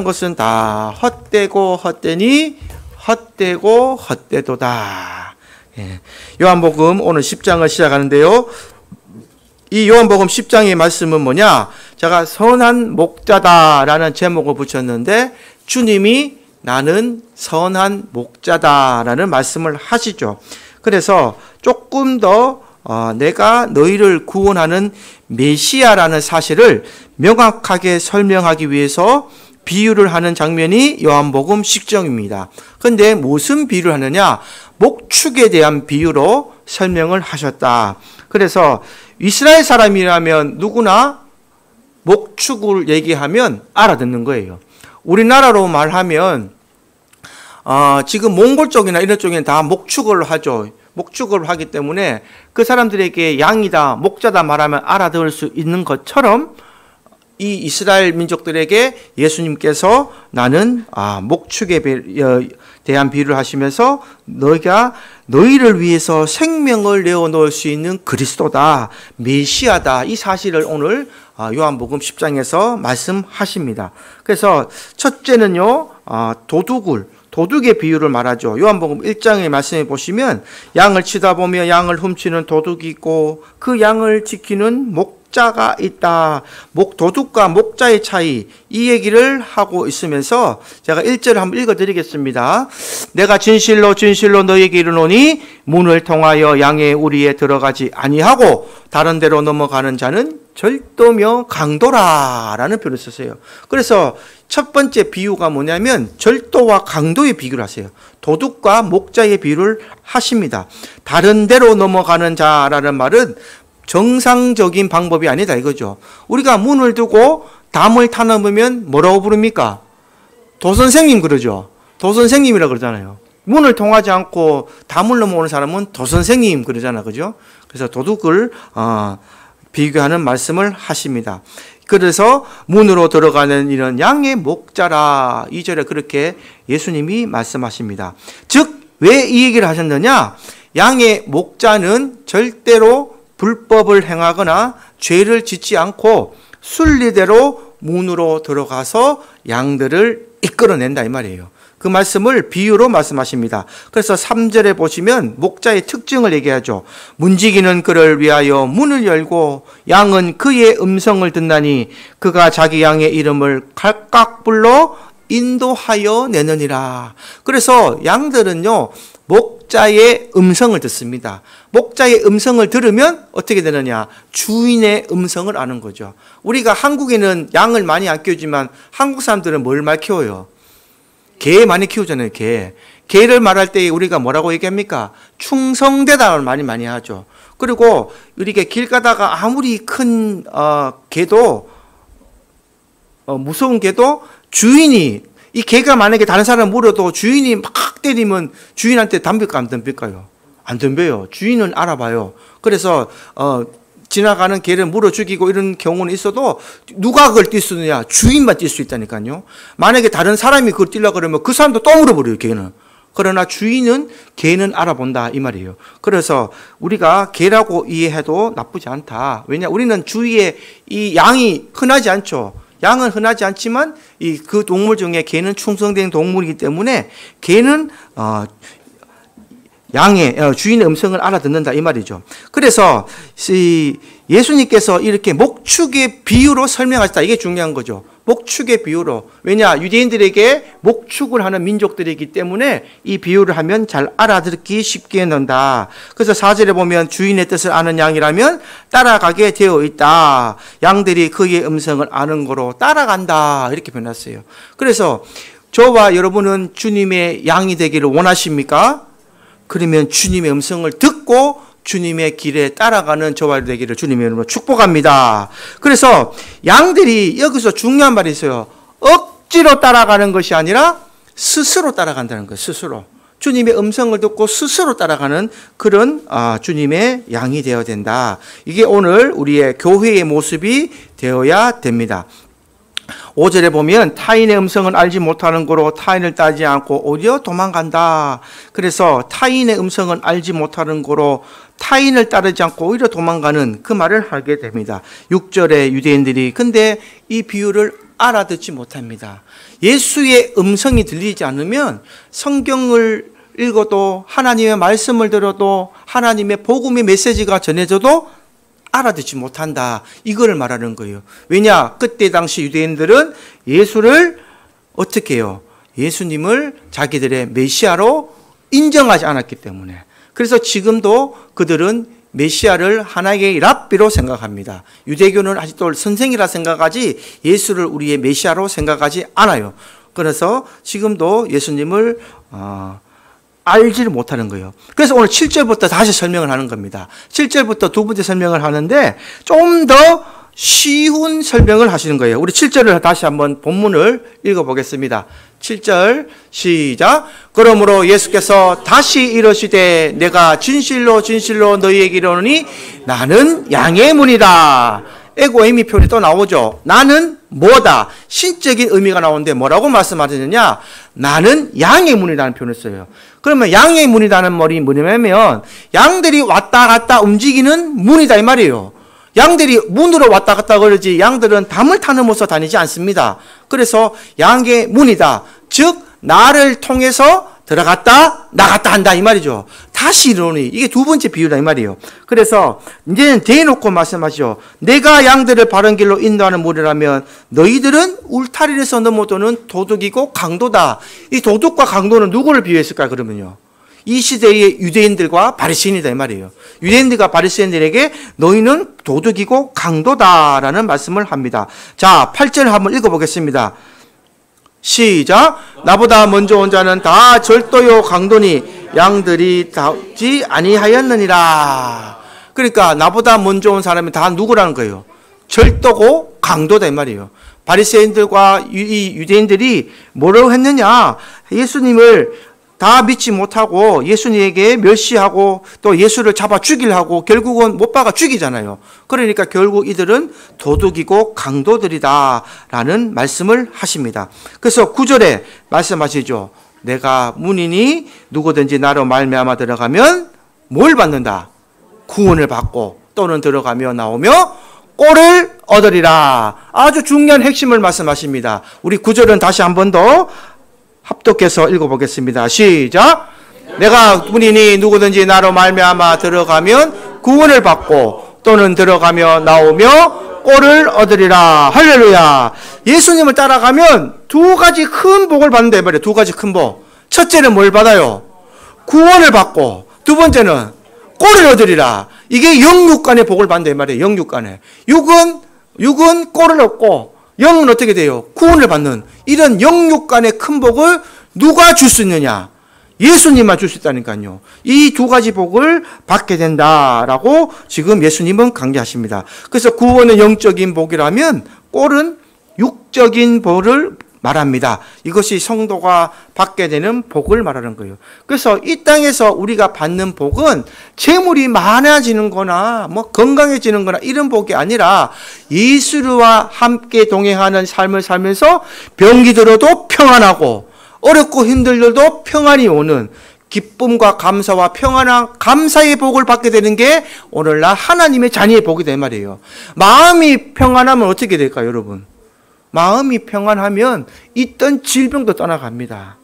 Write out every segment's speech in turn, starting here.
것은 다 헛되고 헛되니 헛되고 헛되도다. 요한복음 오늘 10장을 시작하는데요. 이 요한복음 10장의 말씀은 뭐냐? 제가 선한 목자다라는 제목을 붙였는데 주님이 나는 선한 목자다라는 말씀을 하시죠. 그래서 조금 더 내가 너희를 구원하는 메시아라는 사실을 명확하게 설명하기 위해서 비유를 하는 장면이 요한복음 10장입니다. 그런데 무슨 비유를 하느냐? 목축에 대한 비유로 설명을 하셨다. 그래서 이스라엘 사람이라면 누구나 목축을 얘기하면 알아듣는 거예요. 우리나라로 말하면 지금 몽골 쪽이나 이런 쪽에는 다 목축을 하죠. 목축을 하기 때문에 그 사람들에게 양이다, 목자다 말하면 알아들을 수 있는 것처럼 이 이스라엘 민족들에게 예수님께서 나는 목축에 대한 비유를 하시면서 너희가 너희를 위해서 생명을 내어놓을 수 있는 그리스도다, 메시아다, 이 사실을 오늘 요한복음 10장에서 말씀하십니다. 그래서 첫째는요, 도둑의 비유를 말하죠. 요한복음 1장의 말씀에 보시면 양을 치다 보면 양을 훔치는 도둑이 있고 그 양을 지키는 목자가 있다. 도둑과 목자의 차이, 이 얘기를 하고 있으면서 제가 1절을 한번 읽어드리겠습니다. 내가 진실로 진실로 너희에게 이르노니 문을 통하여 양의 우리에 들어가지 아니하고 다른 데로 넘어가는 자는 절도며 강도라 라는 표현을 쓰세요. 그래서 첫 번째 비유가 뭐냐면 절도와 강도의 비유를 하세요. 도둑과 목자의 비유를 하십니다. 다른 데로 넘어가는 자라는 말은 정상적인 방법이 아니다 이거죠. 우리가 문을 두고 담을 타넘으면 뭐라고 부릅니까? 도선생님 그러죠. 도선생님이라고 그러잖아요. 문을 통하지 않고 담을 넘어오는 사람은 도선생님 그러잖아, 그죠? 그래서 도둑을 비교하는 말씀을 하십니다. 그래서 문으로 들어가는 이런 양의 목자라, 2절에 그렇게 예수님이 말씀하십니다. 즉, 왜 이 얘기를 하셨느냐? 양의 목자는 절대로 불법을 행하거나 죄를 짓지 않고 순리대로 문으로 들어가서 양들을 이끌어낸다 이 말이에요. 그 말씀을 비유로 말씀하십니다. 그래서 3절에 보시면 목자의 특징을 얘기하죠. 문지기는 그를 위하여 문을 열고 양은 그의 음성을 듣나니 그가 자기 양의 이름을 각각 불러 인도하여 내느니라. 그래서 양들은요, 목자의 음성을 듣습니다. 목자의 음성을 들으면 어떻게 되느냐? 주인의 음성을 아는 거죠. 우리가 한국에는 양을 많이 안 키우지만 한국 사람들은 뭘 많이 키워요? 개 많이 키우잖아요, 개. 개를 말할 때 우리가 뭐라고 얘기합니까? 충성되다를 많이 하죠. 그리고 이렇게 길 가다가 아무리 큰 개도 무서운 개도 주인이, 이 개가 만약에 다른 사람 물어도 주인이 막 때리면 주인한테 덤빌까 안 덤빌까요? 안 덤벼요. 주인은 알아봐요. 그래서 지나가는 개를 물어 죽이고 이런 경우는 있어도 누가 그걸 뛸 수 있느냐? 주인만 뛸 수 있다니까요. 만약에 다른 사람이 그걸 뛰려고 그러면 그 사람도 또 물어버려요, 개는. 그러나 주인은 개는 알아본다 이 말이에요. 그래서 우리가 개라고 이해해도 나쁘지 않다. 왜냐? 우리는 주위에 이 양이 흔하지 않죠. 양은 흔하지 않지만 그 동물 중에 개는 충성된 동물이기 때문에 개는 양의 주인의 음성을 알아듣는다 이 말이죠. 그래서 예수님께서 이렇게 목축의 비유로 설명하셨다. 이게 중요한 거죠. 목축의 비유로. 왜냐? 유대인들에게 목축을 하는 민족들이기 때문에 이 비유를 하면 잘 알아듣기 쉽게 한다. 그래서 4절에 보면 주인의 뜻을 아는 양이라면 따라가게 되어 있다. 양들이 그의 음성을 아는 거로 따라간다. 이렇게 표현했어요. 그래서 저와 여러분은 주님의 양이 되기를 원하십니까? 그러면 주님의 음성을 듣고 주님의 길에 따라가는 저와 되기를 주님의 이름으로 축복합니다. 그래서 양들이 여기서 중요한 말이 있어요. 억지로 따라가는 것이 아니라 스스로 따라간다는 거예요. 스스로. 주님의 음성을 듣고 스스로 따라가는 그런 주님의 양이 되어야 된다. 이게 오늘 우리의 교회의 모습이 되어야 됩니다. 5절에 보면 타인의 음성을 알지 못하는 거로 타인을 따지지 않고 오히려 도망간다. 그래서 타인의 음성을 알지 못하는 거로 타인을 따르지 않고 오히려 도망가는 그 말을 하게 됩니다. 6절에 유대인들이 근데 이 비유를 알아듣지 못합니다. 예수의 음성이 들리지 않으면 성경을 읽어도 하나님의 말씀을 들어도 하나님의 복음의 메시지가 전해져도 알아듣지 못한다. 이걸 말하는 거예요. 왜냐? 그때 당시 유대인들은 예수를 어떻게 해요? 예수님을 자기들의 메시아로 인정하지 않았기 때문에. 그래서 지금도 그들은 메시아를 하나의 랍비로 생각합니다. 유대교는 아직도 선생이라 생각하지 예수를 우리의 메시아로 생각하지 않아요. 그래서 지금도 예수님을 알지를 못하는 거예요. 그래서 오늘 7절부터 다시 설명을 하는 겁니다. 7절부터 두 번째 설명을 하는데 좀 더 쉬운 설명을 하시는 거예요. 우리 7절을 다시 한번 본문을 읽어보겠습니다. 7절 시작. 그러므로 예수께서 다시 이르시되 내가 진실로 진실로 너희에게 이르노니 나는 양의 문이다. 에고에미 표현이 또 나오죠. 나는 뭐다? 신적인 의미가 나오는데 뭐라고 말씀하셨느냐? 나는 양의 문이라는 표현을 써요. 그러면 양의 문이라는 말이 뭐냐면 양들이 왔다 갔다 움직이는 문이다 이 말이에요. 양들이 문으로 왔다 갔다 그러지 양들은 담을 타넘어서 다니지 않습니다. 그래서 양의 문이다. 즉 나를 통해서 들어갔다 나갔다 한다 이 말이죠. 다시 이르노니 이게 두 번째 비유다 이 말이에요. 그래서 이제는 대놓고 말씀하시죠. 내가 양들을 바른 길로 인도하는 무리라면 너희들은 울타리에서 넘어도는 도둑이고 강도다. 이 도둑과 강도는 누구를 비유했을까 그러면요. 이 시대의 유대인들과 바리새인이다 이 말이에요. 유대인들과 바리새인들에게 너희는 도둑이고 강도다라는 말씀을 합니다. 자, 8절 한번 읽어보겠습니다. 시작. 나보다 먼저 온 자는 다 절도요 강도니 양들이 답지 아니하였느니라. 그러니까 나보다 먼저 온 사람이 다 누구라는 거예요? 절도고 강도다 이 말이에요. 바리새인들과 이 유대인들이 뭐라고 했느냐? 예수님을 다 믿지 못하고 예수님에게 멸시하고 또 예수를 잡아 죽이려 하고 결국은 못 박아 죽이잖아요. 그러니까 결국 이들은 도둑이고 강도들이다라는 말씀을 하십니다. 그래서 9절에 말씀하시죠. 내가 문이니 누구든지 나로 말미암아 들어가면 뭘 받는다? 구원을 받고 또는 들어가며 나오며 꼴을 얻으리라. 아주 중요한 핵심을 말씀하십니다. 우리 9절은 다시 한 번 더 합독해서 읽어보겠습니다. 시작. 내가 문이니 누구든지 나로 말미암아 들어가면 구원을 받고 또는 들어가며 나오며 꼴을 얻으리라. 할렐루야. 예수님을 따라가면 두 가지 큰 복을 받는다 이 말이에요. 두 가지 큰 복. 첫째는 뭘 받아요? 구원을 받고 두 번째는 꼴을 얻으리라. 이게 영육간의 복을 받는다 이 말이에요. 영육간에. 육은 꼴을 얻고 영은 어떻게 돼요? 구원을 받는 이런 영육간의 큰 복을 누가 줄 수 있느냐? 예수님만 줄 수 있다니까요. 이 두 가지 복을 받게 된다라고 지금 예수님은 강조하십니다. 그래서 구원은 영적인 복이라면 꼴은 육적인 복을 말합니다. 이것이 성도가 받게 되는 복을 말하는 거예요. 그래서 이 땅에서 우리가 받는 복은 재물이 많아지는 거나 뭐 건강해지는 거나 이런 복이 아니라 예수와 함께 동행하는 삶을 살면서 병이 들어도 평안하고 어렵고 힘들어도 평안이 오는 기쁨과 감사와 평안한 감사의 복을 받게 되는 게 오늘날 하나님의 자녀의 복이 된 말이에요. 마음이 평안하면 어떻게 될까요, 여러분? 마음이 평안하면 있던 질병도 떠나갑니다.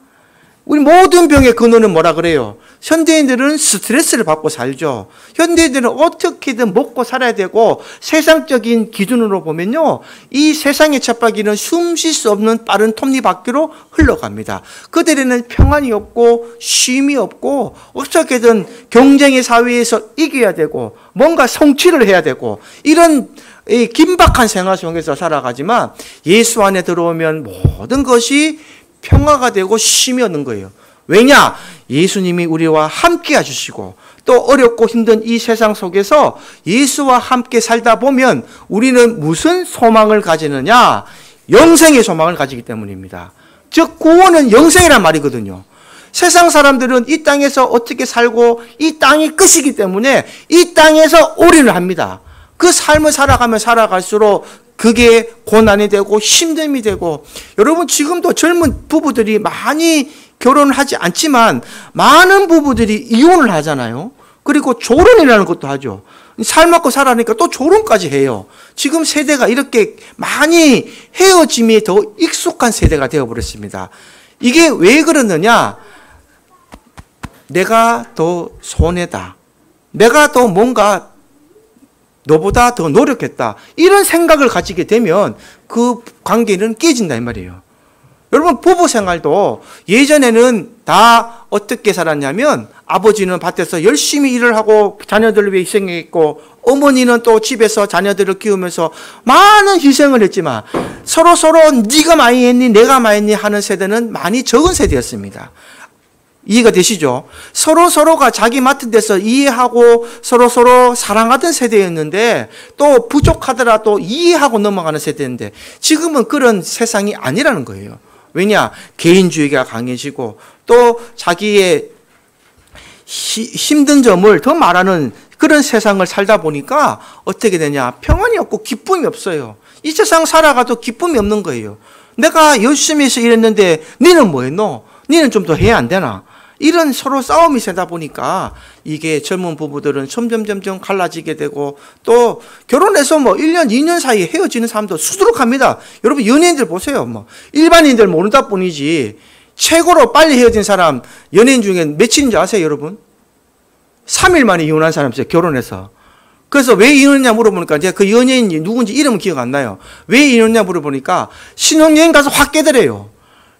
우리 모든 병의 근원은 뭐라 그래요? 현대인들은 스트레스를 받고 살죠. 현대인들은 어떻게든 먹고 살아야 되고 세상적인 기준으로 보면요. 이 세상의 쳇바퀴는 숨 쉴 수 없는 빠른 톱니바퀴로 흘러갑니다. 그들에는 평안이 없고 쉼이 없고 어떻게든 경쟁의 사회에서 이겨야 되고 뭔가 성취를 해야 되고 이런 이 긴박한 생활 속에서 살아가지만 예수 안에 들어오면 모든 것이 평화가 되고 쉼이 얻는 거예요. 왜냐? 예수님이 우리와 함께 해주시고 또 어렵고 힘든 이 세상 속에서 예수와 함께 살다 보면 우리는 무슨 소망을 가지느냐? 영생의 소망을 가지기 때문입니다. 즉 구원은 영생이란 말이거든요. 세상 사람들은 이 땅에서 어떻게 살고 이 땅이 끝이기 때문에 이 땅에서 올인을 합니다. 그 삶을 살아가면 살아갈수록 그게 고난이 되고 힘듦이 되고 여러분 지금도 젊은 부부들이 많이 결혼을 하지 않지만 많은 부부들이 이혼을 하잖아요. 그리고 조론이라는 것도 하죠. 삶먹고 살아니까 또 조론까지 해요. 지금 세대가 이렇게 많이 헤어짐에 더 익숙한 세대가 되어버렸습니다. 이게 왜 그러느냐? 내가 더 손해다. 내가 더 뭔가 너보다 더 노력했다. 이런 생각을 가지게 되면 그 관계는 깨진다 이 말이에요. 여러분 부부 생활도 예전에는 다 어떻게 살았냐면 아버지는 밭에서 열심히 일을 하고 자녀들을 위해 희생했고 어머니는 또 집에서 자녀들을 키우면서 많은 희생을 했지만 서로 네가 많이 했니 내가 많이 했니 하는 세대는 많이 적은 세대였습니다. 이해가 되시죠? 서로가 자기 맡은 데서 이해하고 서로 사랑하던 세대였는데 또 부족하더라도 이해하고 넘어가는 세대인데 지금은 그런 세상이 아니라는 거예요. 왜냐? 개인주의가 강해지고 또 자기의 힘든 점을 더 말하는 그런 세상을 살다 보니까 어떻게 되냐? 평안이 없고 기쁨이 없어요. 이 세상 살아가도 기쁨이 없는 거예요. 내가 열심히 해서 일했는데 니는 뭐 했노? 니는 좀 더 해야 안 되나? 이런 서로 싸움이 세다 보니까 이게 젊은 부부들은 점점 갈라지게 되고 또 결혼해서 뭐 1년, 2년 사이에 헤어지는 사람도 수두룩합니다. 여러분 연예인들 보세요. 뭐 일반인들 모른다 뿐이지 최고로 빨리 헤어진 사람 연예인 중에 며칠인 줄 아세요, 여러분? 3일 만에 이혼한 사람 있어요, 결혼해서. 그래서 왜 이혼했냐 물어보니까 이제 그 연예인이 누군지 이름은 기억 안 나요. 왜 이혼했냐 물어보니까 신혼여행 가서 확 깨달아요.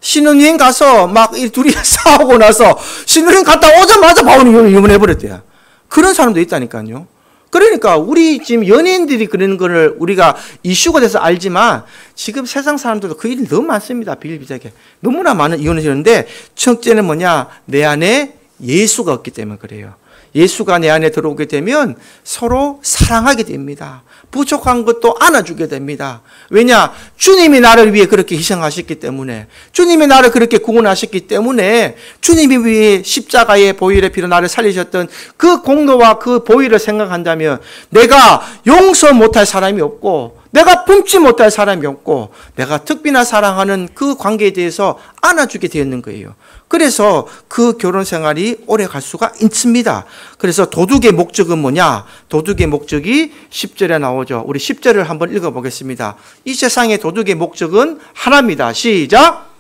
신혼여행 가서 막 둘이 싸우고 나서 신혼여행 갔다 오자마자 바로 이혼해버렸대요. 그런 사람도 있다니까요. 그러니까 우리 지금 연예인들이 그런 거를 우리가 이슈가 돼서 알지만 지금 세상 사람들도 그 일이 너무 많습니다. 비일비재하게. 너무나 많은 이혼을 하는데 첫째는 뭐냐? 내 안에 예수가 없기 때문에 그래요. 예수가 내 안에 들어오게 되면 서로 사랑하게 됩니다. 부족한 것도 안아주게 됩니다. 왜냐? 주님이 나를 위해 그렇게 희생하셨기 때문에 주님이 나를 그렇게 구원하셨기 때문에 주님이 위해 십자가의 보혈의 피로 나를 살리셨던 그 공로와 그 보혈을 생각한다면 내가 용서 못할 사람이 없고 내가 품지 못할 사람이 없고 내가 특비나 사랑하는 그 관계에 대해서 안아주게 되었는 거예요. 그래서 그 결혼 생활이 오래 갈 수가 있습니다. 그래서 도둑의 목적은 뭐냐? 도둑의 목적이 10절에 나오죠. 우리 10절을 한번 읽어보겠습니다. 이 세상의 도둑의 목적은 하나입니다. 시작!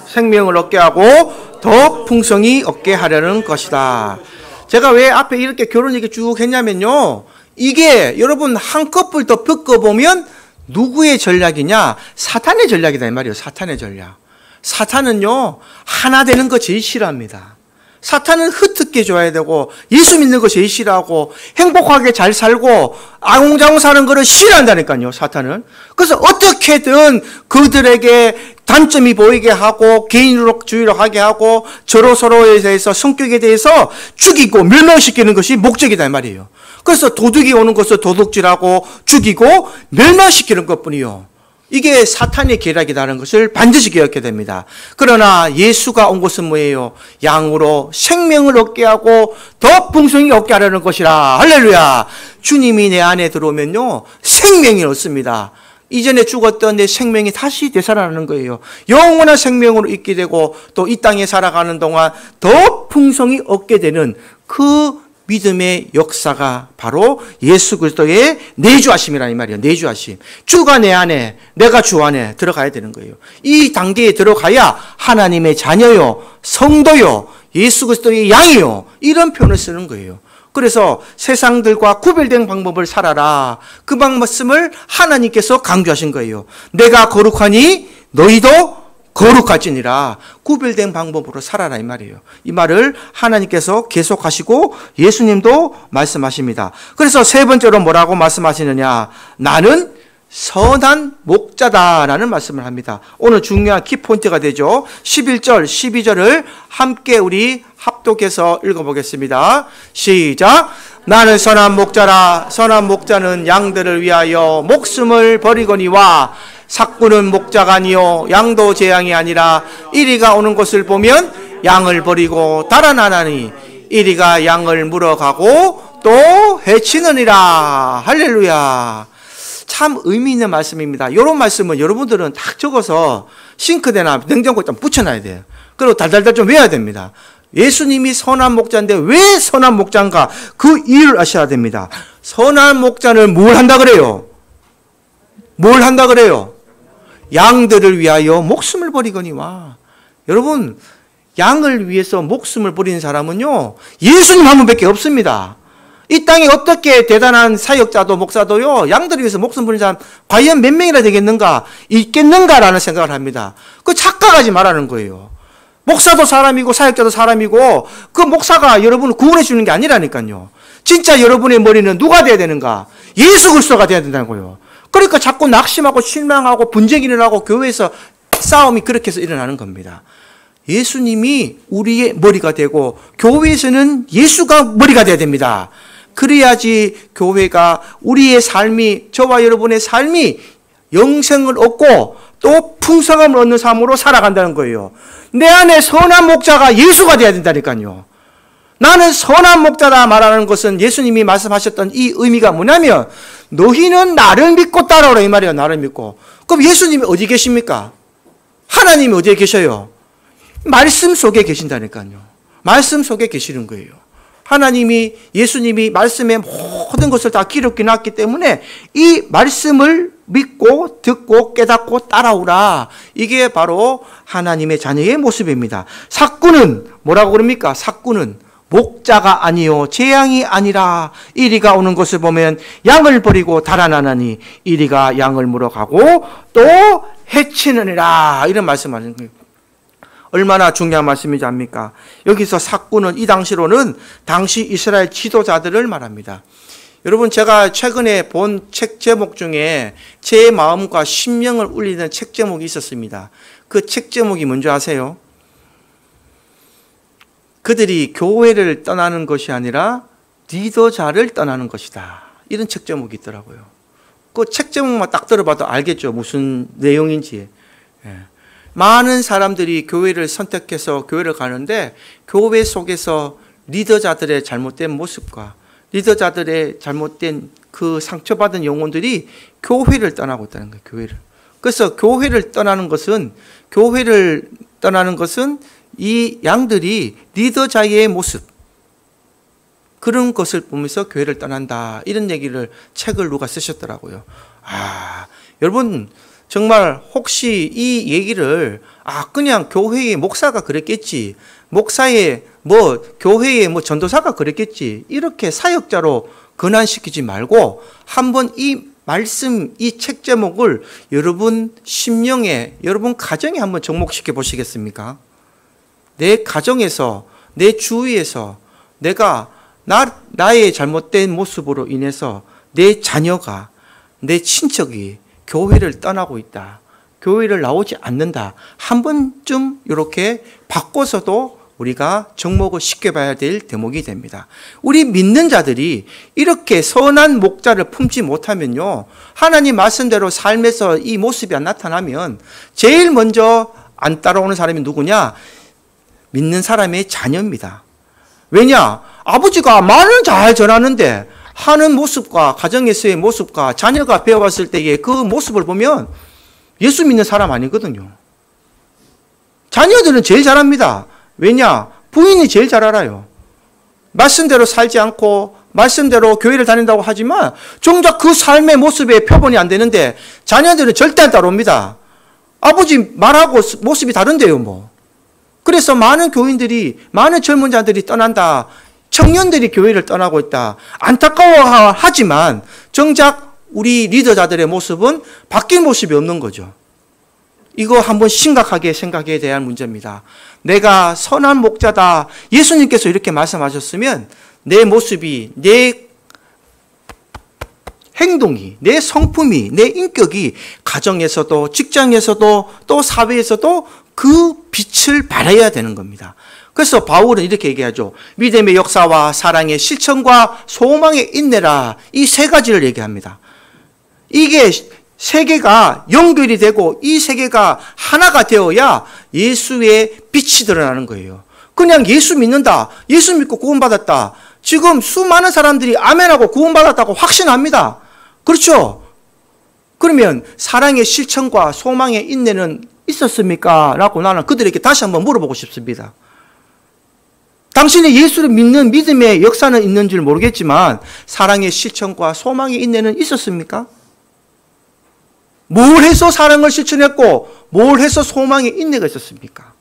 생명을 얻게 하고 더 풍성히 얻게 하려는 것이다. 제가 왜 앞에 이렇게 결혼 얘기 쭉 했냐면요. 이게 여러분 한꺼풀 더 겪어보면 누구의 전략이냐? 사탄의 전략이다 이 말이에요. 사탄의 전략. 사탄은요 하나 되는 거 제일 싫어합니다. 사탄은 흩어져 줘야 되고 예수 믿는 거 제일 싫어하고 행복하게 잘 살고 아웅장웅 사는 거를 싫어한다니까요. 사탄은. 그래서 어떻게든 그들에게 단점이 보이게 하고 개인주의로 하게 하고 서로에 대해서 성격에 대해서 죽이고 멸망시키는 것이 목적이다 이 말이에요. 그래서 도둑이 오는 것을 도둑질하고 죽이고 멸망시키는 것뿐이요. 이게 사탄의 계략이라는 것을 반드시 기억해야 됩니다. 그러나 예수가 온 것은 뭐예요? 양으로 생명을 얻게 하고 더 풍성히 얻게 하려는 것이라. 할렐루야. 주님이 내 안에 들어오면요 생명이 얻습니다. 이전에 죽었던 내 생명이 다시 되살아나는 거예요. 영원한 생명으로 있게 되고 또 이 땅에 살아가는 동안 더 풍성히 얻게 되는 그 믿음의 역사가 바로 예수 그리스도의 내주하심이라는 이 말이에요. 내주하심. 주가 내 안에, 내가 주 안에 들어가야 되는 거예요. 이 단계에 들어가야 하나님의 자녀요, 성도요, 예수 그리스도의 양이요, 이런 표현을 쓰는 거예요. 그래서 세상들과 구별된 방법을 살아라. 그 방법을 하나님께서 강조하신 거예요. 내가 거룩하니 너희도 거룩할지니라. 구별된 방법으로 살아라 이 말이에요. 이 말을 하나님께서 계속하시고 예수님도 말씀하십니다. 그래서 세 번째로 뭐라고 말씀하시느냐? 나는 선한 목자다라는 말씀을 합니다. 오늘 중요한 키포인트가 되죠. 11절, 12절을 함께 우리 합독해서 읽어보겠습니다. 시작! 나는 선한 목자라. 선한 목자는 양들을 위하여 목숨을 버리거니와 삭구는 목자가 아니요 양도 제 양이 아니라 이리가 오는 것을 보면 양을 버리고 달아나나니 이리가 양을 물어가고 또 해치느니라. 할렐루야. 참 의미 있는 말씀입니다. 이런 말씀은 여러분들은 딱 적어서 싱크대나 냉장고에 좀 붙여놔야 돼요. 그리고 달달달 좀 외워야 됩니다. 예수님이 선한 목자인데 왜 선한 목자인가? 그 이유를 아셔야 됩니다. 선한 목자는 뭘 한다 그래요? 뭘 한다 그래요? 양들을 위하여 목숨을 버리거니와. 여러분, 양을 위해서 목숨을 버리는 사람은요, 예수님 한 분밖에 없습니다. 이 땅에 어떻게 대단한 사역자도 목사도요, 양들을 위해서 목숨 버리는 사람 과연 몇 명이나 되겠는가, 있겠는가라는 생각을 합니다. 그 착각하지 말라는 거예요. 목사도 사람이고 사역자도 사람이고 그 목사가 여러분을 구원해 주는 게 아니라니까요. 진짜 여러분의 머리는 누가 돼야 되는가? 예수 그리스도가 돼야 된다는 거예요. 그러니까 자꾸 낙심하고 실망하고 분쟁이 일어나고 교회에서 싸움이 그렇게 해서 일어나는 겁니다. 예수님이 우리의 머리가 되고 교회에서는 예수가 머리가 돼야 됩니다. 그래야지 교회가 우리의 삶이, 저와 여러분의 삶이 영생을 얻고 또 풍성함을 얻는 삶으로 살아간다는 거예요. 내 안에 선한 목자가 예수가 돼야 된다니까요. 나는 선한 목자다 말하는 것은 예수님이 말씀하셨던 이 의미가 뭐냐면 너희는 나를 믿고 따라오라 이 말이에요. 나를 믿고. 그럼 예수님이 어디 계십니까? 하나님이 어디에 계셔요? 말씀 속에 계신다니까요. 말씀 속에 계시는 거예요. 하나님이, 예수님이 말씀에 모든 것을 다 기록해 놨기 때문에 이 말씀을 믿고 듣고 깨닫고 따라오라. 이게 바로 하나님의 자녀의 모습입니다. 삭구는 뭐라고 그럽니까? 삭구는 목자가 아니요 재앙이 아니라 이리가 오는 것을 보면 양을 버리고 달아나나니 이리가 양을 물어가고 또 해치느니라. 이런 말씀하는 거예요. 얼마나 중요한 말씀인지 압니까? 여기서 삭구는 이 당시로는 당시 이스라엘 지도자들을 말합니다. 여러분, 제가 최근에 본 책 제목 중에 제 마음과 심령을 울리는 책 제목이 있었습니다. 그 책 제목이 뭔지 아세요? 그들이 교회를 떠나는 것이 아니라 리더자를 떠나는 것이다. 이런 책 제목이 있더라고요. 그 책 제목만 딱 들어봐도 알겠죠. 무슨 내용인지. 많은 사람들이 교회를 선택해서 교회를 가는데 교회 속에서 리더자들의 잘못된 모습과 리더자들의 잘못된 그 상처받은 영혼들이 교회를 떠나고 있다는 거예요. 교회를. 그래서 교회를 떠나는 것은 이 양들이 리더자의 모습, 그런 것을 보면서 교회를 떠난다. 이런 얘기를 책을 누가 쓰셨더라고요. 여러분, 정말 혹시 이 얘기를 그냥 교회의 목사가 그랬겠지, 교회의 전도사가 그랬겠지, 이렇게 사역자로 근한시키지 말고 한번 이 말씀, 이 책 제목을 여러분 심령에, 여러분 가정에 한번 접목시켜 보시겠습니까? 내 가정에서, 내 주위에서 내가 나의 잘못된 모습으로 인해서 내 자녀가, 내 친척이 교회를 떠나고 있다. 교회를 나오지 않는다. 한 번쯤 이렇게 바꿔서도 우리가 접목을 시켜봐야 될 대목이 됩니다. 우리 믿는 자들이 이렇게 선한 목자를 품지 못하면요, 하나님 말씀대로 삶에서 이 모습이 안 나타나면 제일 먼저 안 따라오는 사람이 누구냐? 믿는 사람의 자녀입니다. 왜냐? 아버지가 말은 잘 전하는데 하는 모습과 가정에서의 모습과 자녀가 배워봤을 때의 그 모습을 보면 예수 믿는 사람 아니거든요. 자녀들은 제일 잘합니다. 왜냐? 부인이 제일 잘 알아요. 말씀대로 살지 않고 말씀대로 교회를 다닌다고 하지만 정작 그 삶의 모습에 표본이 안 되는데 자녀들은 절대 안 따라옵니다. 아버지 말하고 모습이 다른데요, 뭐. 그래서 많은 교인들이, 많은 젊은 자들이 떠난다. 청년들이 교회를 떠나고 있다. 안타까워하지만 정작 우리 리더자들의 모습은 바뀐 모습이 없는 거죠. 이거 한번 심각하게 생각해야 될 문제입니다. 내가 선한 목자다. 예수님께서 이렇게 말씀하셨으면 내 모습이, 내 행동이, 내 성품이, 내 인격이 가정에서도 직장에서도 또 사회에서도 그 빛을 발해야 되는 겁니다. 그래서 바울은 이렇게 얘기하죠. 믿음의 역사와 사랑의 실천과 소망의 인내라. 이 세 가지를 얘기합니다. 이게 세 개가 연결이 되고 이 세 개가 하나가 되어야 예수의 빛이 드러나는 거예요. 그냥 예수 믿는다, 예수 믿고 구원받았다. 지금 수많은 사람들이 아멘하고 구원받았다고 확신합니다. 그렇죠? 그러면 사랑의 실천과 소망의 인내는 있었습니까? 라고 나는 그들에게 다시 한번 물어보고 싶습니다. 당신이 예수를 믿는 믿음의 역사는 있는 줄 모르겠지만 사랑의 실천과 소망의 인내는 있었습니까? 뭘 해서 사랑을 실천했고 뭘 해서 소망의 인내가 있었습니까?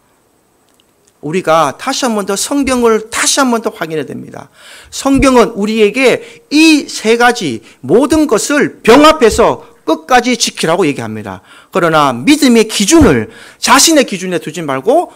우리가 다시 한 번 더 성경을 다시 한 번 더 확인해야 됩니다. 성경은 우리에게 이 세 가지 모든 것을 병합해서 끝까지 지키라고 얘기합니다. 그러나 믿음의 기준을 자신의 기준에 두지 말고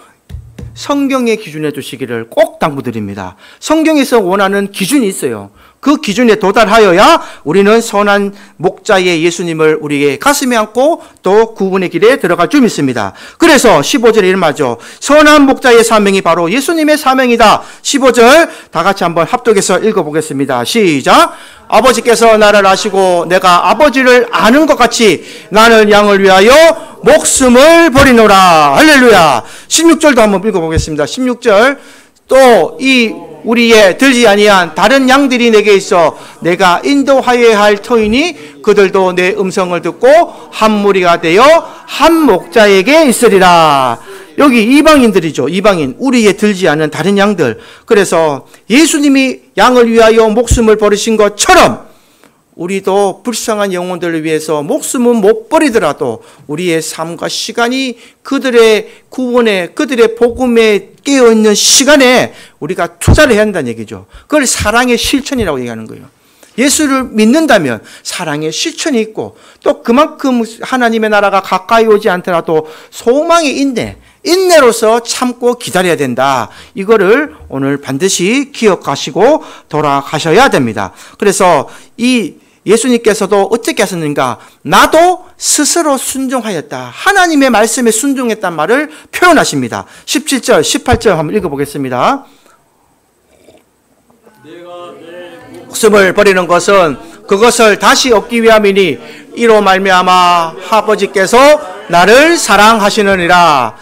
성경의 기준에 두시기를 꼭 당부드립니다. 성경에서 원하는 기준이 있어요. 그 기준에 도달하여야 우리는 선한 목자의 예수님을 우리의 가슴에 안고 또 구원의 길에 들어갈 줄 믿습니다. 그래서 15절에 이런 말이죠. 선한 목자의 사명이 바로 예수님의 사명이다. 15절 다 같이 한번 합독해서 읽어보겠습니다. 시작. 아버지께서 나를 아시고 내가 아버지를 아는 것 같이 나는 양을 위하여 목숨을 버리노라. 할렐루야. 16절도 한번 읽어보겠습니다. 16절 또 이 우리의 들지 아니한 다른 양들이 내게 있어 내가 인도하여야 할 터이니 그들도 내 음성을 듣고 한 무리가 되어 한 목자에게 있으리라. 여기 이방인들이죠. 이방인, 우리의 들지 않은 다른 양들. 그래서 예수님이 양을 위하여 목숨을 버리신 것처럼 우리도 불쌍한 영혼들을 위해서 목숨은 못 버리더라도 우리의 삶과 시간이 그들의 구원에, 그들의 복음에 깨어있는 시간에 우리가 투자를 해야 한다는 얘기죠. 그걸 사랑의 실천이라고 얘기하는 거예요. 예수를 믿는다면 사랑의 실천이 있고 또 그만큼 하나님의 나라가 가까이 오지 않더라도 소망의 인내로서 참고 기다려야 된다. 이거를 오늘 반드시 기억하시고 돌아가셔야 됩니다. 그래서 이 예수님께서도 어떻게 하셨는가? 나도 스스로 순종하였다. 하나님의 말씀에 순종했단 말을 표현하십니다. 17절, 18절 한번 읽어보겠습니다. 목숨을 버리는 것은 그것을 다시 얻기 위함이니 이로 말미암아 아버지께서 나를 사랑하시느니라.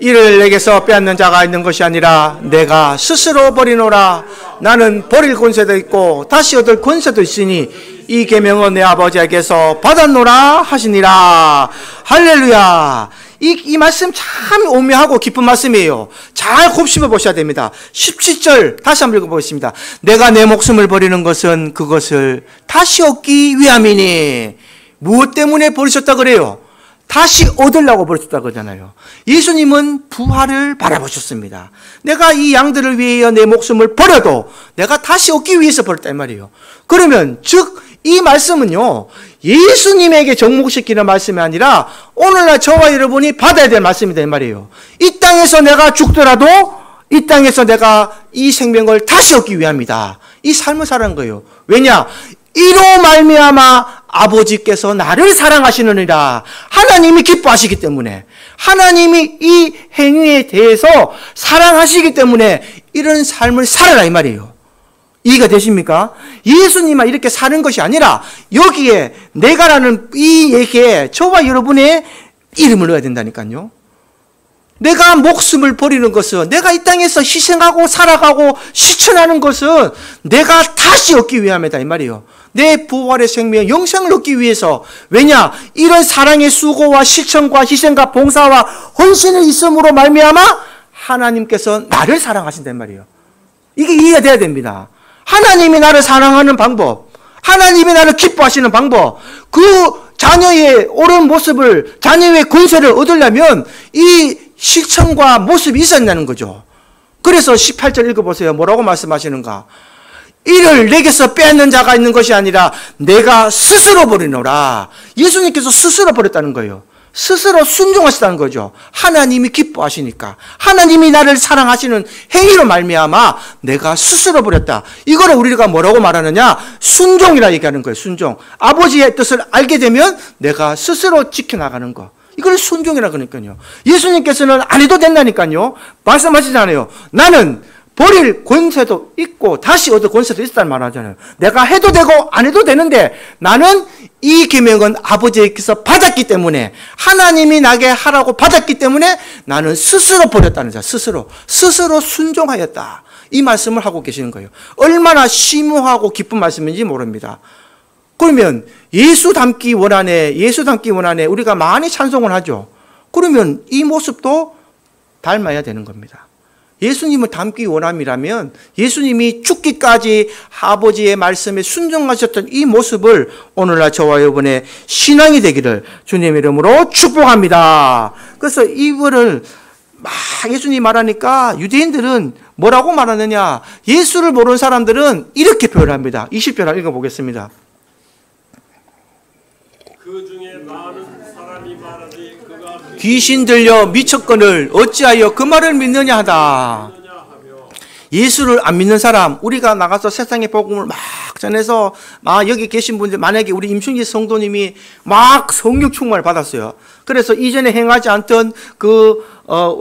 이를 내게서 빼앗는 자가 있는 것이 아니라 내가 스스로 버리노라. 나는 버릴 권세도 있고 다시 얻을 권세도 있으니 이 계명은 내 아버지에게서 받았노라 하시니라. 할렐루야. 이 말씀 참 오묘하고 깊은 말씀이에요. 잘 곱씹어 보셔야 됩니다. 17절 다시 한번 읽어보겠습니다. 내가 내 목숨을 버리는 것은 그것을 다시 얻기 위함이니. 무엇 때문에 버리셨다 그래요? 다시 얻으려고 버리셨다 그러잖아요. 예수님은 부활을 바라보셨습니다. 내가 이 양들을 위하여 내 목숨을 버려도 내가 다시 얻기 위해서 버렸다 이 말이에요. 그러면 즉 이 말씀은요, 예수님에게 정복시키는 말씀이 아니라 오늘날 저와 여러분이 받아야 될 말씀이다 이 말이에요. 이 땅에서 내가 죽더라도 이 땅에서 내가 이 생명을 다시 얻기 위함이다. 이 삶을 살아가는 거예요. 왜냐? 이로 말미암아 아버지께서 나를 사랑하시느니라. 하나님이 기뻐하시기 때문에, 하나님이 이 행위에 대해서 사랑하시기 때문에 이런 삶을 살아라 이 말이에요. 이해가 되십니까? 예수님만 이렇게 사는 것이 아니라 여기에 내가라는 이 얘기에 저와 여러분의 이름을 넣어야 된다니까요. 내가 목숨을 버리는 것은, 내가 이 땅에서 희생하고 살아가고 실천하는 것은 내가 다시 얻기 위함이다 이 말이에요. 내 부활의 생명, 영생을 얻기 위해서. 왜냐? 이런 사랑의 수고와 실천과 희생과 봉사와 헌신이 있음으로 말미암아 하나님께서 나를 사랑하신단 말이에요. 이게 이해가 돼야 됩니다. 하나님이 나를 사랑하는 방법, 하나님이 나를 기뻐하시는 방법, 그 자녀의 옳은 모습을, 자녀의 권세를 얻으려면 이 실천과 모습이 있었냐는 거죠. 그래서 18절 읽어보세요. 뭐라고 말씀하시는가? 이를 내게서 빼앗는 자가 있는 것이 아니라 내가 스스로 버리노라. 예수님께서 스스로 버렸다는 거예요. 스스로 순종하시다는 거죠. 하나님이 기뻐하시니까, 하나님이 나를 사랑하시는 행위로 말미암아 내가 스스로 버렸다. 이거를 우리가 뭐라고 말하느냐? 순종이라 얘기하는 거예요. 순종. 아버지의 뜻을 알게 되면 내가 스스로 지켜나가는 거. 이걸 순종이라 그러니까요. 예수님께서는 안 해도 된다니까요. 말씀하시잖아요. 나는 버릴 권세도 있고 다시 얻을 권세도 있다는 말 하잖아요. 내가 해도 되고 안 해도 되는데 나는 이 계명은 아버지께서 받았기 때문에, 하나님이 나게 하라고 받았기 때문에 나는 스스로 버렸다는 자, 스스로 순종하였다. 이 말씀을 하고 계시는 거예요. 얼마나 심오하고 깊은 말씀인지 모릅니다. 그러면 예수 닮기 원하네 우리가 많이 찬송을 하죠. 그러면 이 모습도 닮아야 되는 겁니다. 예수님을 닮기 원함이라면 예수님이 죽기까지 아버지의 말씀에 순종하셨던 이 모습을 오늘날 저와 여러분의 신앙이 되기를 주님의 이름으로 축복합니다. 그래서 이거를 막 예수님이 말하니까 유대인들은 뭐라고 말하느냐? 예수를 모르는 사람들은 이렇게 표현합니다. 20절 읽어보겠습니다. 그 중에 많은 사람이 말하지 그가 귀신 들려 미쳤거늘 어찌하여 그 말을 믿느냐 하다. 예수를 안 믿는 사람, 우리가 나가서 세상의 복음을 막 전해서 여기 계신 분들, 만약에 우리 임충기 성도님이 막 성령 충만을 받았어요. 그래서 이전에 행하지 않던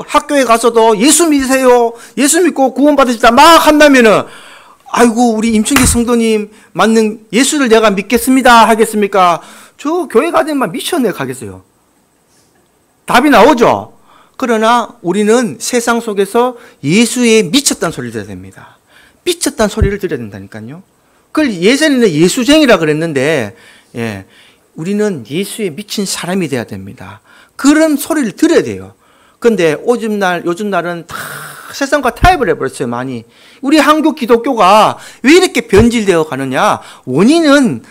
학교에 가서도 예수 믿으세요, 예수 믿고 구원받으시다 막 한다면은, 아이고 우리 임충기 성도님 맞는 예수를 내가 믿겠습니다 하겠습니까? 저 교회 가더니만 미쳤네 가겠어요. 답이 나오죠. 그러나 우리는 세상 속에서 예수에 미쳤다는 소리를 들어야 됩니다. 미쳤다는 소리를 들어야 된다니까요. 그걸 예전에는 예수쟁이라 그랬는데, 우리는 예수에 미친 사람이 돼야 됩니다. 그런 소리를 들어야 돼요. 근데 요즘 날은 다 세상과 타협을 해버렸어요, 많이. 우리 한국 기독교가 왜 이렇게 변질되어 가느냐?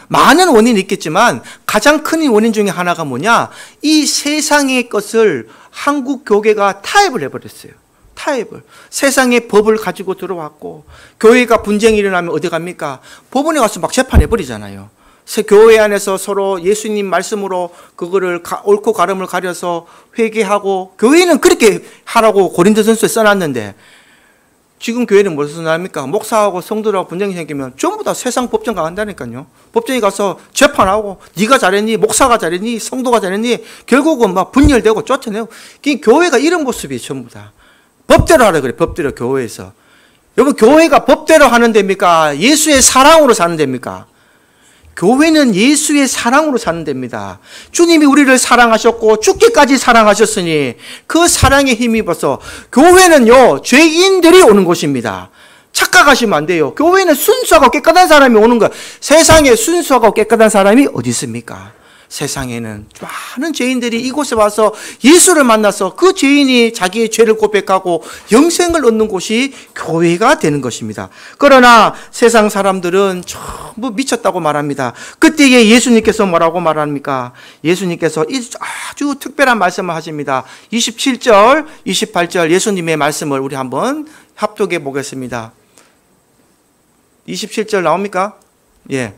많은 원인이 있겠지만 가장 큰 원인 중에 하나가 뭐냐? 이 세상의 것을 한국 교계가 타협을 해버렸어요. 타협을. 세상의 법을 가지고 들어왔고, 교회가 분쟁이 일어나면 어디 갑니까? 법원에 가서 막 재판해버리잖아요. 교회 안에서 서로 예수님 말씀으로 그거를 옳고 가름을 가려서 회개하고, 교회는 그렇게 하라고 고린도전서에 써놨는데, 지금 교회는 무슨 써납니까? 목사하고 성도라고 분쟁이 생기면 전부 다 세상 법정 가간다니까요. 법정에 가서 재판하고, 네가 잘했니? 목사가 잘했니? 성도가 잘했니? 결국은 막 분열되고 쫓아내고. 교회가 이런 모습이 전부 다. 법대로 하라 그래, 법대로 교회에서. 여러분, 교회가 법대로 하는 데입니까? 예수의 사랑으로 사는 데입니까? 교회는 예수의 사랑으로 사는 데입니다. 주님이 우리를 사랑하셨고 죽기까지 사랑하셨으니 그 사랑에 힘입어서, 교회는요 죄인들이 오는 곳입니다. 착각하시면 안 돼요. 교회는 순수하고 깨끗한 사람이 오는 거예요. 세상에 순수하고 깨끗한 사람이 어디 있습니까? 세상에는 많은 죄인들이 이곳에 와서 예수를 만나서 그 죄인이 자기의 죄를 고백하고 영생을 얻는 곳이 교회가 되는 것입니다. 그러나 세상 사람들은 전부 미쳤다고 말합니다. 그때에 예수님께서 뭐라고 말합니까? 예수님께서 아주 특별한 말씀을 하십니다. 27절, 28절 예수님의 말씀을 우리 한번 합독해 보겠습니다. 27절 나옵니까? 예.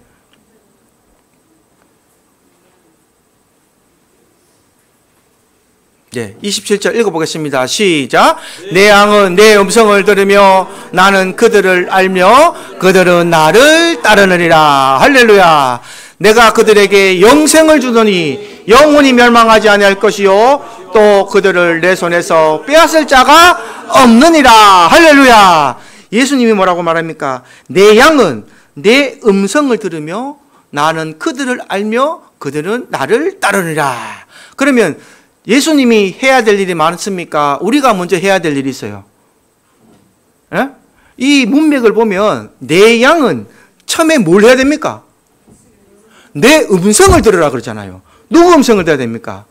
네, 27절 읽어보겠습니다. 시작. 내 양은 내 음성을 들으며 나는 그들을 알며 그들은 나를 따르느니라. 할렐루야. 내가 그들에게 영생을 주더니 영원히 멸망하지 아니할 것이요 또 그들을 내 손에서 빼앗을 자가 없느니라. 할렐루야. 예수님이 뭐라고 말합니까? 내 양은 내 음성을 들으며 나는 그들을 알며 그들은 나를 따르느니라. 그러면 예수님이 해야 될 일이 많습니까? 우리가 먼저 해야 될 일이 있어요. 예? 이 문맥을 보면 내 양은 처음에 뭘 해야 됩니까? 내 음성을 들으라 그러잖아요. 누구 음성을 들어야 됩니까?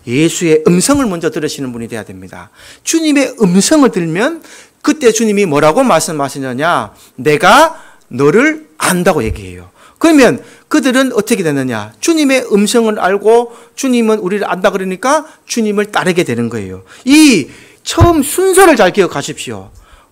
예수의 음성을 먼저 들으시는 분이 돼야 됩니다. 주님의 음성을 들면 그때 주님이 뭐라고 말씀하시느냐? 내가 너를 안다고 얘기해요. 그러면 그들은 어떻게 되느냐? 주님의 음성을 알고 주님은 우리를 안다 그러니까 주님을 따르게 되는 거예요. 이 처음 순서를 잘 기억하십시오.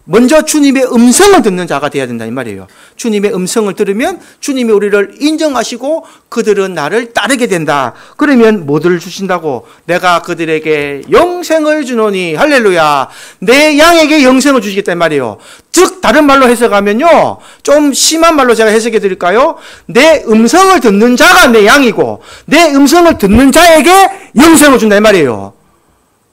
먼저 주님의 음성을 듣는 자가 되어야 된다 이 말이에요. 주님의 음성을 들으면 주님이 우리를 인정하시고 그들은 나를 따르게 된다. 그러면 뭐들을 주신다고? 내가 그들에게 영생을 주노니. 할렐루야. 내 양에게 영생을 주시겠다 이 말이에요. 즉 다른 말로 해석하면요, 좀 심한 말로 제가 해석해 드릴까요? 내 음성을 듣는 자가 내 양이고 내 음성을 듣는 자에게 영생을 준다 이 말이에요.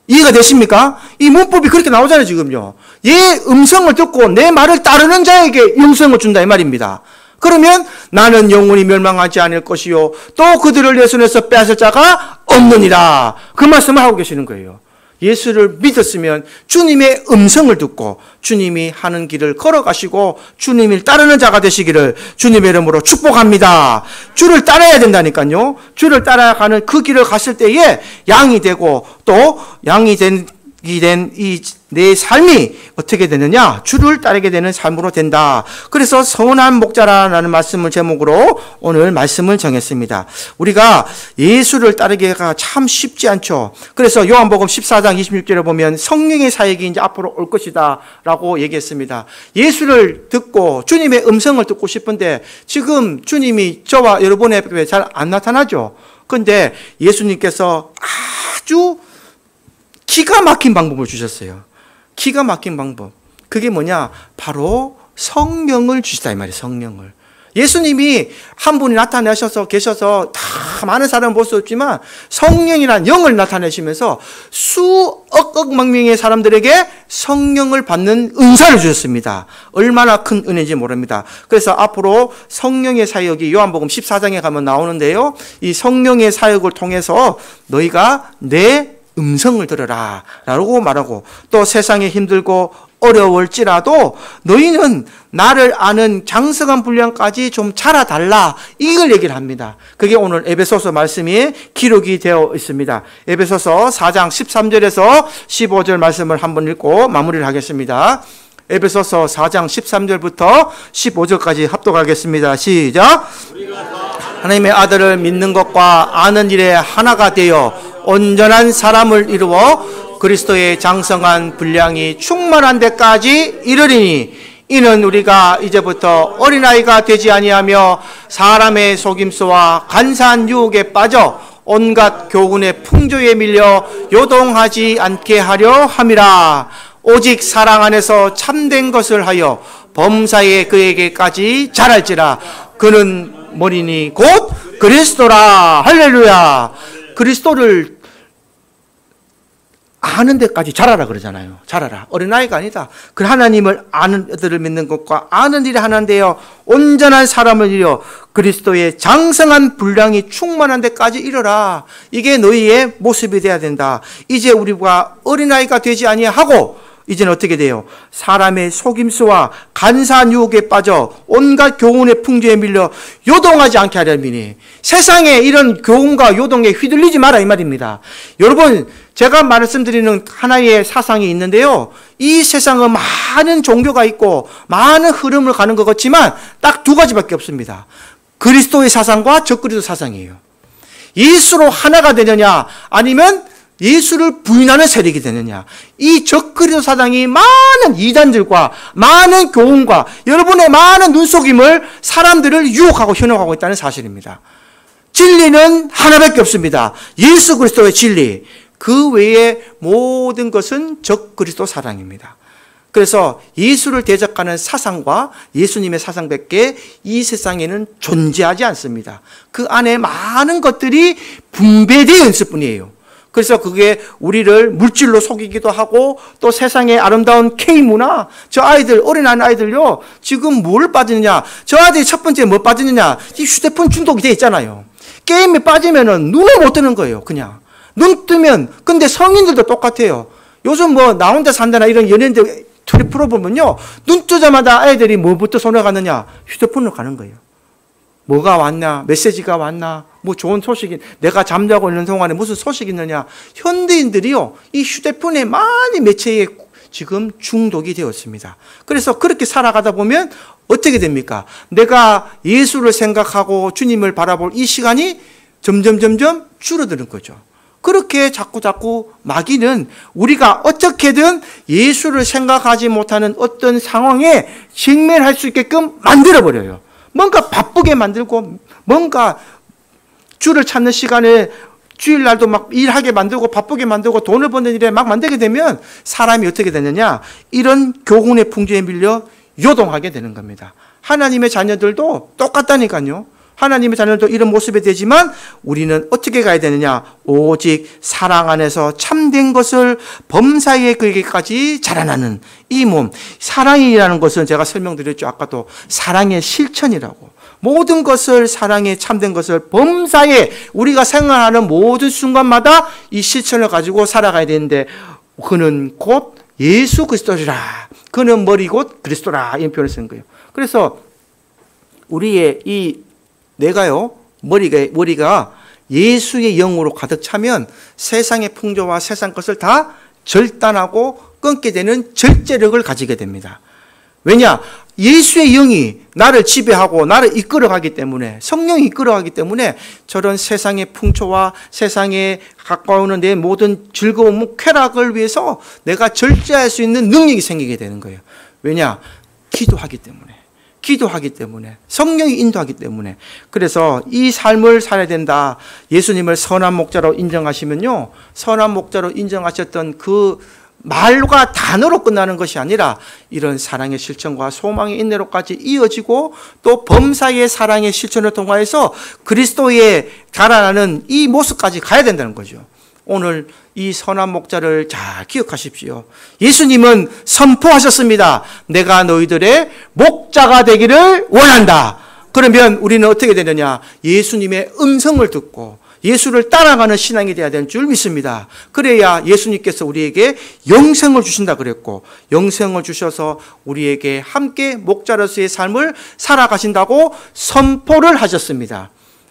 이해가 되십니까? 이 문법이 그렇게 나오잖아요 지금요. 얘 음성을 듣고 내 말을 따르는 자에게 영생을 준다 이 말입니다. 그러면 나는 영원히 멸망하지 않을 것이요 또 그들을 내 손에서 빼앗을 자가 없느니라. 그 말씀을 하고 계시는 거예요. 예수를 믿었으면 주님의 음성을 듣고 주님이 하는 길을 걸어가시고 주님을 따르는 자가 되시기를 주님의 이름으로 축복합니다. 주를 따라야 된다니까요. 주를 따라가는 그 길을 갔을 때에 양이 되고 또 양이 된 이 내 삶이 어떻게 되느냐? 주를 따르게 되는 삶으로 된다. 그래서 선한 목자라는 말씀을 제목으로 오늘 말씀을 정했습니다. 우리가 예수를 따르기가 참 쉽지 않죠. 그래서 요한복음 14장 26절에 보면 성령의 사역이 이제 앞으로 올 것이다 라고 얘기했습니다. 예수를 듣고 주님의 음성을 듣고 싶은데 지금 주님이 저와 여러분에게 잘 안 나타나죠. 그런데 예수님께서 아주 기가 막힌 방법을 주셨어요. 기가 막힌 방법. 그게 뭐냐? 바로 성령을 주시다 이 말이에요. 성령을. 예수님이 한 분이 나타나셔서 계셔서 다 많은 사람을 볼 수 없지만 성령이란 영을 나타내시면서 수억억 명의 사람들에게 성령을 받는 은사를 주셨습니다. 얼마나 큰 은혜인지 모릅니다. 그래서 앞으로 성령의 사역이 요한복음 14장에 가면 나오는데요. 이 성령의 사역을 통해서 너희가 내 음성을 들으라 라고 말하고 또 세상에 힘들고 어려울지라도 너희는 나를 아는 장성한 분량까지 좀 자라달라 이걸 얘기를 합니다. 그게 오늘 에베소서 말씀이 기록이 되어 있습니다. 에베소서 4장 13절에서 15절 말씀을 한번 읽고 마무리를 하겠습니다. 에베소서 4장 13절부터 15절까지 합독하겠습니다. 시작. 하나님의 아들을 믿는 것과 아는 일에 하나가 되어 온전한 사람을 이루어 그리스도의 장성한 분량이 충만한 데까지 이르리니 이는 우리가 이제부터 어린아이가 되지 아니하며 사람의 속임수와 간사한 유혹에 빠져 온갖 교훈의 풍조에 밀려 요동하지 않게 하려 함이라. 오직 사랑 안에서 참된 것을 하여 범사에 그에게까지 자랄지라. 그는 머리니 곧 그리스도라. 할렐루야. 그리스도를 아는 데까지 자라라 그러잖아요. 자라라. 어린아이가 아니다. 그 하나님을 아는 애들을 믿는 것과 아는 일이 하나인데요. 온전한 사람을 이루어 그리스도의 장성한 분량이 충만한 데까지 이르라. 이게 너희의 모습이 되어야 된다. 이제 우리가 어린아이가 되지 아니하고 이제는 어떻게 돼요? 사람의 속임수와 간사한 유혹에 빠져 온갖 교훈의 풍조에 밀려 요동하지 않게 하려니 세상에 이런 교훈과 요동에 휘둘리지 마라 이 말입니다. 여러분 제가 말씀드리는 하나의 사상이 있는데요. 이 세상은 많은 종교가 있고 많은 흐름을 가는 것 같지만 딱 두 가지밖에 없습니다. 그리스도의 사상과 적그리스도 사상이에요. 예수로 하나가 되느냐 아니면 예수를 부인하는 세력이 되느냐. 이 적그리스도 사상이 많은 이단들과 많은 교훈과 여러분의 많은 눈속임을 사람들을 유혹하고 현혹하고 있다는 사실입니다. 진리는 하나밖에 없습니다. 예수 그리스도의 진리. 그 외에 모든 것은 적그리스도 사상입니다. 그래서 예수를 대적하는 사상과 예수님의 사상밖에 이 세상에는 존재하지 않습니다. 그 안에 많은 것들이 분배되어 있을 뿐이에요. 그래서 그게 우리를 물질로 속이기도 하고 또 세상의 아름다운 K문화, 저 아이들, 어린 아이들요, 지금 뭘 빠지느냐? 저 아이들이 첫 번째 뭐 빠지느냐? 이 휴대폰 중독이 돼 있잖아요. 게임에 빠지면은 눈을 못 뜨는 거예요, 그냥. 눈 뜨면, 근데 성인들도 똑같아요. 요즘 뭐 나 혼자 산다나 이런 연예인들 TV 프로 보면요, 눈 뜨자마자 아이들이 뭐부터 손에 가느냐? 휴대폰으로 가는 거예요. 뭐가 왔나? 메시지가 왔나? 뭐 좋은 소식이, 내가 잠자고 있는 동안에 무슨 소식이 있느냐? 현대인들이요, 이 휴대폰에 많이 매체에 지금 중독이 되었습니다. 그래서 그렇게 살아가다 보면 어떻게 됩니까? 내가 예수를 생각하고 주님을 바라볼 이 시간이 점점 줄어드는 거죠. 그렇게 자꾸 마귀는 우리가 어떻게든 예수를 생각하지 못하는 어떤 상황에 직면할 수 있게끔 만들어버려요. 뭔가 바쁘게 만들고 뭔가 주를 찾는 시간에 주일날도 막 일하게 만들고 바쁘게 만들고 돈을 버는 일에 막 만들게 되면 사람이 어떻게 되느냐? 이런 교훈의 풍조에 밀려 요동하게 되는 겁니다. 하나님의 자녀들도 똑같다니까요. 하나님의 자녀들도 이런 모습이 되지만 우리는 어떻게 가야 되느냐? 오직 사랑 안에서 참된 것을 범사에 그에게까지 자라나는 이 몸. 사랑이라는 것은 제가 설명드렸죠. 아까도 사랑의 실천이라고. 모든 것을 사랑에 참된 것을 범사에 우리가 생활하는 모든 순간마다 이 실천을 가지고 살아가야 되는데 그는 곧 예수 그리스도리라. 그는 머리 곧 그리스도라. 이런 표현을 쓰는 거예요. 그래서 우리의 이 내가요 머리가 예수의 영으로 가득 차면 세상의 풍조와 세상 것을 다 절단하고 끊게 되는 절제력을 가지게 됩니다. 왜냐? 예수의 영이 나를 지배하고 나를 이끌어가기 때문에, 성령이 이끌어가기 때문에 저런 세상의 풍초와 세상에 가까우는 내 모든 즐거움, 쾌락을 위해서 내가 절제할 수 있는 능력이 생기게 되는 거예요. 왜냐? 기도하기 때문에 성령이 인도하기 때문에. 그래서 이 삶을 살아야 된다. 예수님을 선한 목자로 인정하시면요, 선한 목자로 인정하셨던 그 말과 단어로 끝나는 것이 아니라 이런 사랑의 실천과 소망의 인내로까지 이어지고 또 범사의 사랑의 실천을 통하여서 그리스도의 자라나는 이 모습까지 가야 된다는 거죠. 오늘 이 선한 목자를 잘 기억하십시오. 예수님은 선포하셨습니다. 내가 너희들의 목자가 되기를 원한다. 그러면 우리는 어떻게 되느냐? 예수님의 음성을 듣고 예수를 따라가는 신앙이 되어야 되는 줄 믿습니다. 그래야 예수님께서 우리에게 영생을 주신다 그랬고, 영생을 주셔서 우리에게 함께 목자로서의 삶을 살아가신다고 선포를 하셨습니다.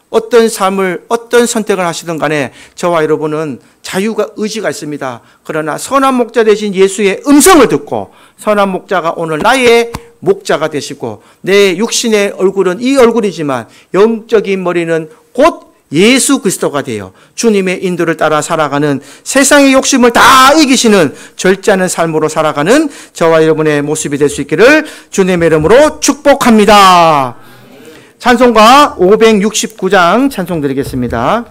어떤 삶을, 어떤 선택을 하시든 간에 저와 여러분은 자유가, 의지가 있습니다. 그러나 선한 목자 되신 예수의 음성을 듣고 선한 목자가 오늘 나의 목자가 되시고 내 육신의 얼굴은 이 얼굴이지만 영적인 머리는 곧 예수 그리스도가 되어 주님의 인도를 따라 살아가는, 세상의 욕심을 다 이기시는 절제하는 삶으로 살아가는 저와 여러분의 모습이 될 수 있기를 주님의 이름으로 축복합니다. 찬송가 569장 찬송 드리겠습니다.